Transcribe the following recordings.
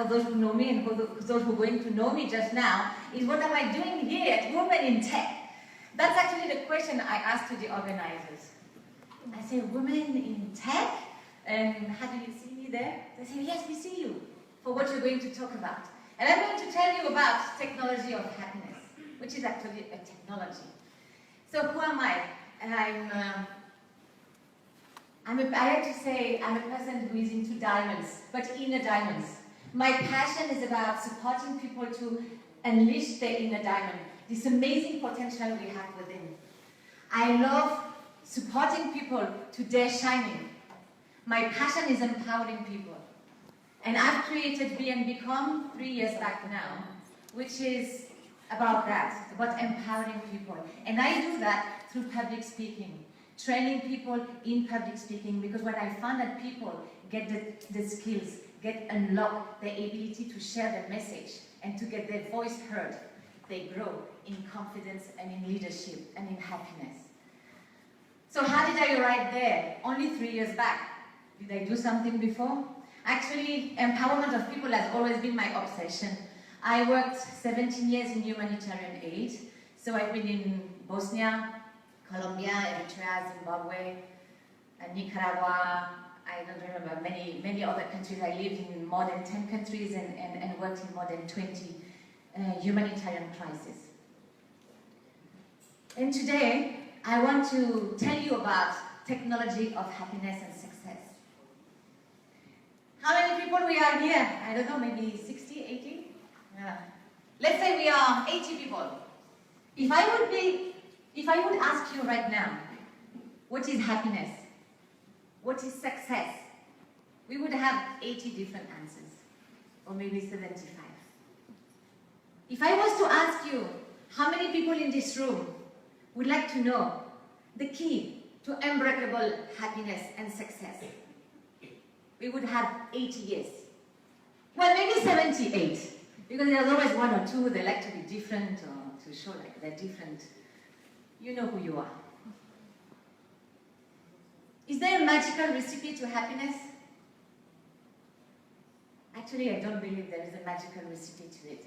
for those who know me and for those who are going to know me just now, is what am I doing here at Women in Tech? That's actually the question I asked to the organizers. I say, Women in Tech? And how do you see me there? They say, yes, we see you for what you're going to talk about. And I'm going to tell you about technology of happiness, which is actually a technology. So who am I? I have to say I'm a person who is into diamonds, but inner diamonds. My passion is about supporting people to unleash their inner diamond, this amazing potential we have within. I love supporting people to their shining. My passion is empowering people. And I've created Be and Become 3 years back now, which is about that, about empowering people. And I do that through public speaking, training people in public speaking, because when I found that people get the skills, unlock their ability to share their message and to get their voice heard, they grow in confidence and in leadership and in happiness. So how did I arrive there? Only 3 years back. Did I do something before? Actually, empowerment of people has always been my obsession. I worked 17 years in humanitarian aid. So I've been in Bosnia, Colombia, Eritrea, Zimbabwe, Nicaragua. I don't remember, many other countries. I lived in more than 10 countries and worked in more than 20 humanitarian crises. And today, I want to tell you about technology of happiness and success. How many people we are here? I don't know, maybe 60, 80? Yeah. Let's say we are 80 people. If I would ask you right now, what is happiness? What is success? We would have 80 different answers, or maybe 75. If I was to ask you, how many people in this room would like to know the key to unbreakable happiness and success? We would have 80 years. Well, maybe 78, because there's always one or two that like to be different or to show like they're different. You know who you are. Is there a magical recipe to happiness? Actually, I don't believe there is a magical recipe to it.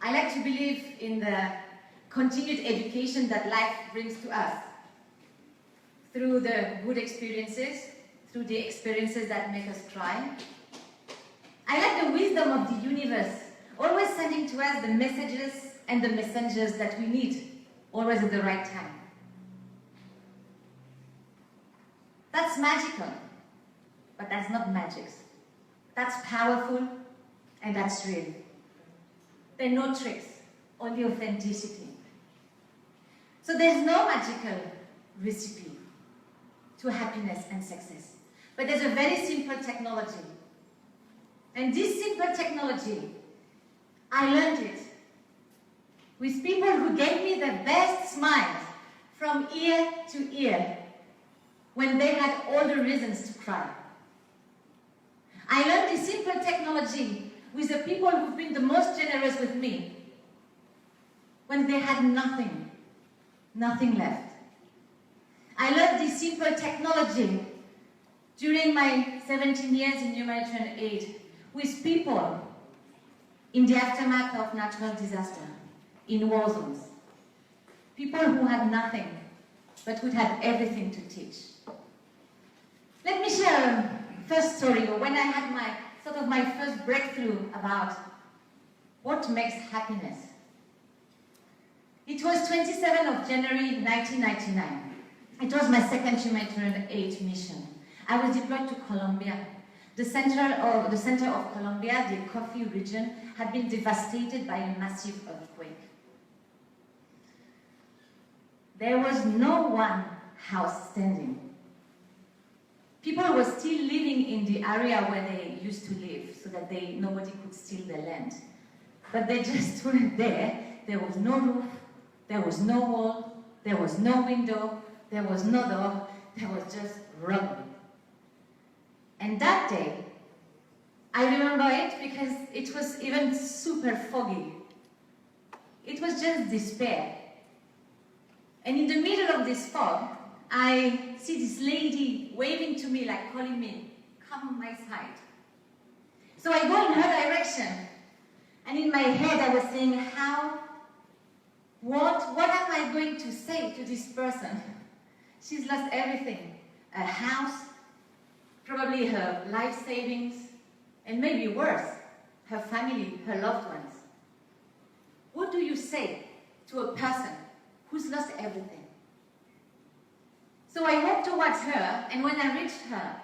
I like to believe in the continued education that life brings to us through the good experiences, through the experiences that make us cry. I like the wisdom of the universe, always sending to us the messages and the messengers that we need, always at the right time. That's magical, but that's not magic. That's powerful, and that's real. There are no tricks, only authenticity. So there's no magical recipe to happiness and success. But there's a very simple technology. And this simple technology, I learned it with people who gave me the best smiles from ear to ear when they had all the reasons to cry. I learned this simple technology with the people who've been the most generous with me when they had nothing left. I learned this simple technology during my 17 years in humanitarian aid with people in the aftermath of natural disaster, in war zones. People who had nothing, but who had everything to teach. Let me share a first story when I had my first breakthrough about what makes happiness. It was 27th of January 1999. It was my second humanitarian aid mission. I was deployed to Colombia. The center of Colombia, the coffee region, had been devastated by a massive earthquake. There was no one house standing. People were still living in the area where they used to live, so that nobody could steal their land. But they just weren't there. There was no roof, there was no wall, there was no window, there was no door, there was just rubble. And that day, I remember it because it was even super foggy. It was just despair. And in the middle of this fog, I see this lady waving to me, like calling me, come on my side. So I go in her direction. And in my head I was saying, what am I going to say to this person? She's lost everything. A house, probably her life savings, and maybe worse, her family, her loved ones. What do you say to a person who's lost everything? So I walked towards her, and when I reached her,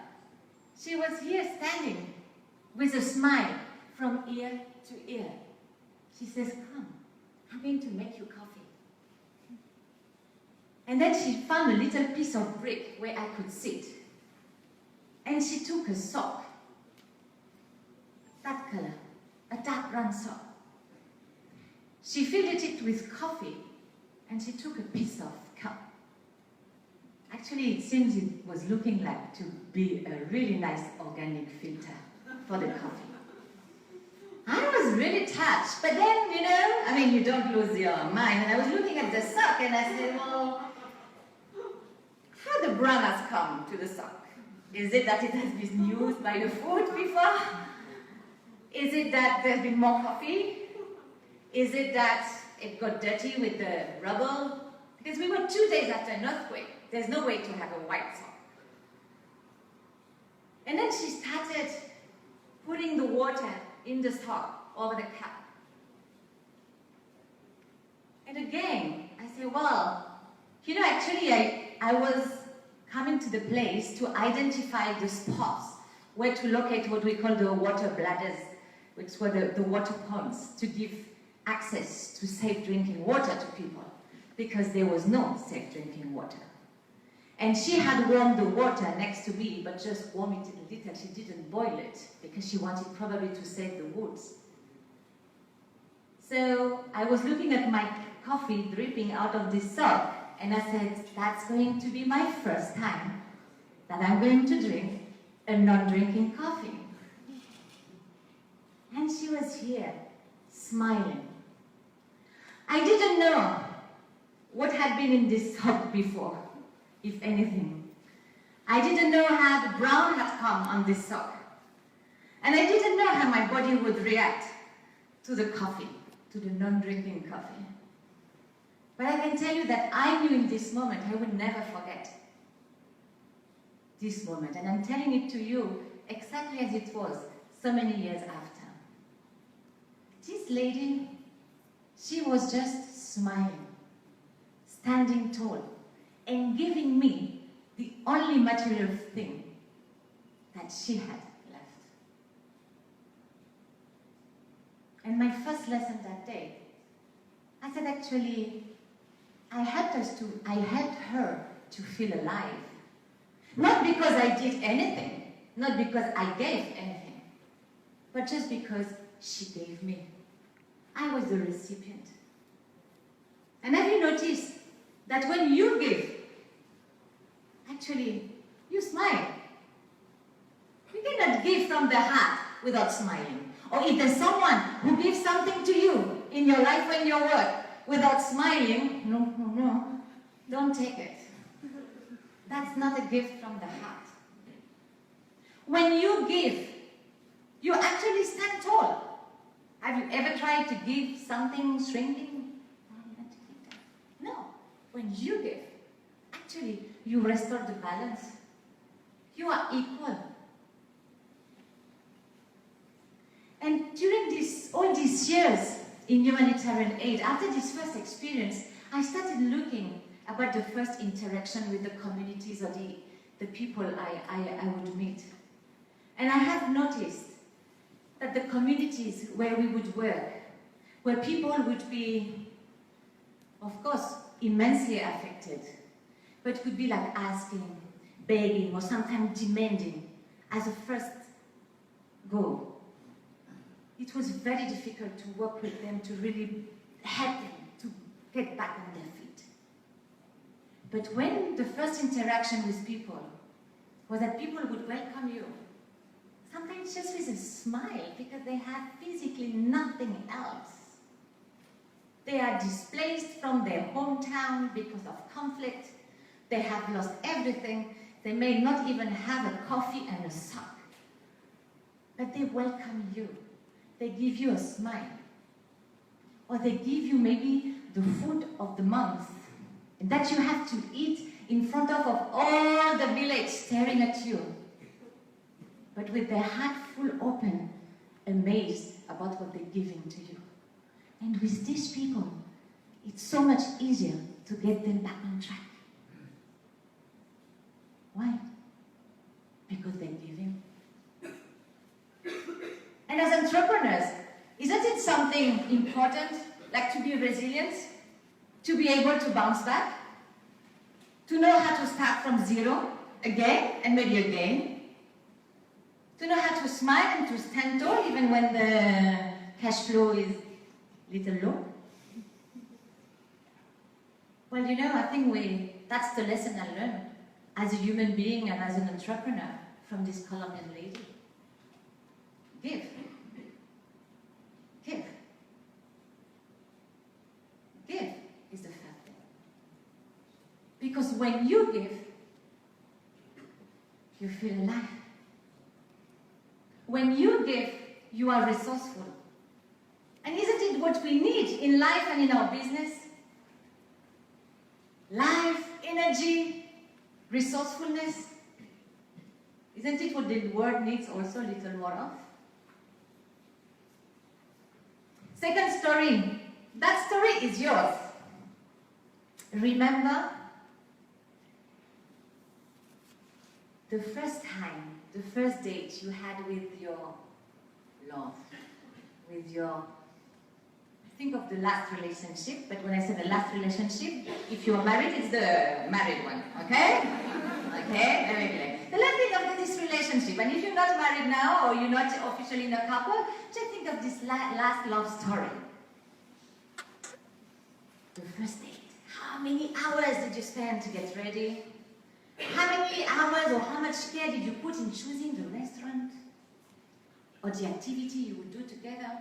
she was here standing with a smile from ear to ear. She says, "Come, I'm going to make you coffee." And then she found a little piece of brick where I could sit. And she took a sock, that color, a dark brown sock. She filled it with coffee, and she took a piece of cup. Actually, it seems it was looking like to be a really nice organic filter for the coffee. I was really touched, but then, you don't lose your mind. And I was looking at the sock, and I said, well, how the brown has come to the sock? Is it that it has been used by the food before? Is it that there's been more coffee? Is it that it got dirty with the rubble? Because we were 2 days after an earthquake. There's no way to have a white sock. And then she started putting the water in the sock over the cup. And again, I say, well, actually I was coming to the place to identify the spots where to locate what we call the water bladders, which were the water points to give access to safe drinking water to people, because there was no safe drinking water. And she had warmed the water next to me, but just warmed it a little. She didn't boil it, because she wanted probably to save the woods. So I was looking at my coffee dripping out of this sock, and I said, that's going to be my first time that I'm going to drink a non-drinking coffee. And she was here, smiling. I didn't know what had been in this sock before, if anything. I didn't know how the brown had come on this sock. And I didn't know how my body would react to the coffee, to the non-drinking coffee. But I can tell you that I knew in this moment I would never forget this moment. And I'm telling it to you exactly as it was so many years after. This lady, she was just smiling, standing tall, and giving me the only material thing that she had left. And my first lesson that day, I said, actually, I helped her to feel alive. Not because I did anything, not because I gave anything, but just because she gave me. I was the recipient. And have you noticed that when you give, actually, you smile? You cannot give from the heart without smiling. Or if there's someone who gives something to you in your life or in your work without smiling, no, don't take it. That's not a gift from the heart. When you give, you actually stand tall. Have you ever tried to give something shrinking? No. When you give, actually, you restore the balance. You are equal. And during all these years in humanitarian aid, after this first experience, I started looking about the first interaction with the communities or the people I would meet. And I have noticed that the communities where we would work, where people would be, of course, immensely affected, but would be like asking, begging, or sometimes demanding as a first goal. It was very difficult to work with them, to really help them to get back on their feet. But when the first interaction with people was that people would welcome you, sometimes just with a smile, because they have physically nothing else. They are displaced from their hometown because of conflict. They have lost everything. They may not even have a coffee and a sock. but they welcome you. They give you a smile. Or they give you maybe the food of the month that you have to eat in front of all the village staring at you, but with their heart full open, amazed about what they're giving to you. And with these people, it's so much easier to get them back on track. Why? Because they're giving. And as entrepreneurs, isn't it something important, like to be resilient, to be able to bounce back, to know how to start from zero again and maybe again, to know how to smile and to stand tall even when the cash flow is a little low? Well, you know, I think that's the lesson I learned as a human being and as an entrepreneur from this Colombian lady. Give. Give. Give is the first thing. Because when you give, you feel alive. When you give, you are resourceful. And isn't it what we need in life and in our business? Life, energy, resourcefulness. Isn't it what the world needs also a little more of? Second story. That story is yours. Remember the first time, the first date you had with your love, with your, think of the last relationship, but when I say the last relationship, if you are married, it's the married one, okay? Okay, very clear. So let's think of this relationship, and if you're not married now, or you're not officially in a couple, just think of this last love story. The first date. How many hours did you spend to get ready? How many hours or how much care did you put in choosing the restaurant? Or the activity you would do together?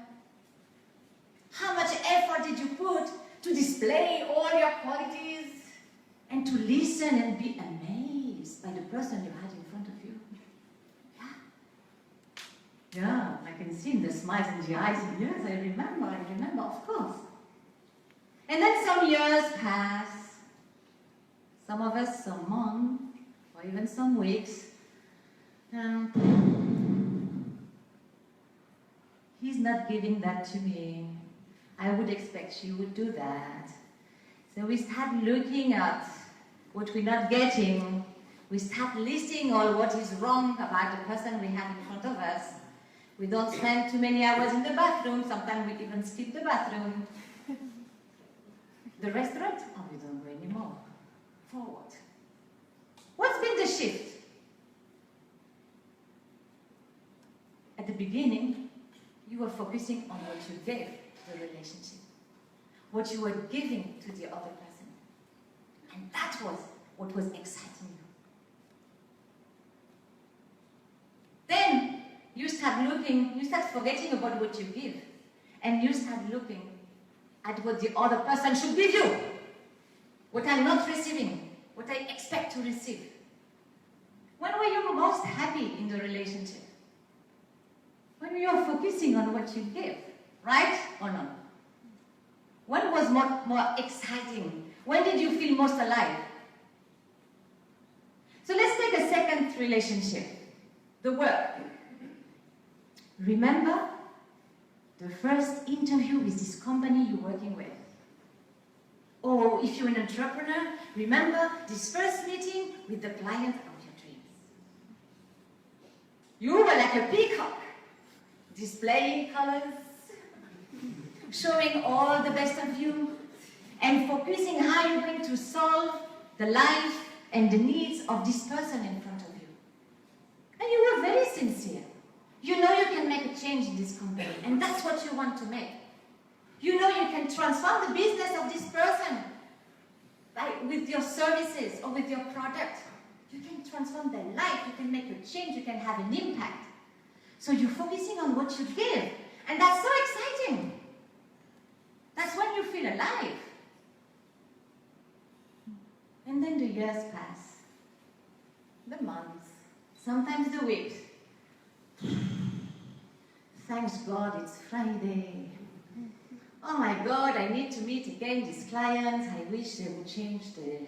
How much effort did you put to display all your qualities and to listen and be amazed by the person you had in front of you? Yeah. Yeah, I can see in the smiles in the eyes. Yes, I remember, of course. And then some years pass. Some of us, some months, or even some weeks. He's not giving that to me. I would expect she would do that. So we start looking at what we're not getting. We start listing all what is wrong about the person we have in front of us. We don't spend too many hours in the bathroom. Sometimes we even skip the bathroom. The restaurant? Oh, we don't go anymore. For what? What's been the shift? At the beginning, you were focusing on what you gave to the relationship, what you were giving to the other person. And that was what was exciting you. Then you start forgetting about what you give, and you start looking at what the other person should give you, what I'm not receiving, what I expect to receive. When were you most happy in the relationship? When you are focusing on what you give, right or not? When was more exciting? When did you feel most alive? So let's take a second relationship, the work. Remember the first interview with this company you're working with. Or if you're an entrepreneur, remember this first meeting with the client of your dreams. You were like a peacock, displaying colors, showing all the best of you, and focusing how you're going to solve the life and the needs of this person in front of you. And you were very sincere. You know you can make a change in this company, and that's what you want to make. You know you can transform the business of this person with your services or with your product. You can transform their life, you can make a change, you can have an impact. So you're focusing on what you give, and that's so exciting. That's when you feel alive. And then the years pass, the months, sometimes the weeks. Thanks God it's Friday. Oh my God, I need to meet again these clients. I wish they would change the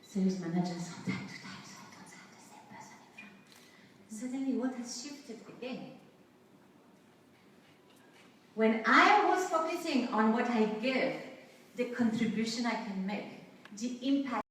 sales managers from time to time so I don't have the same person in front. Suddenly what has shifted again? When I was focusing on what I give, the contribution I can make, the impact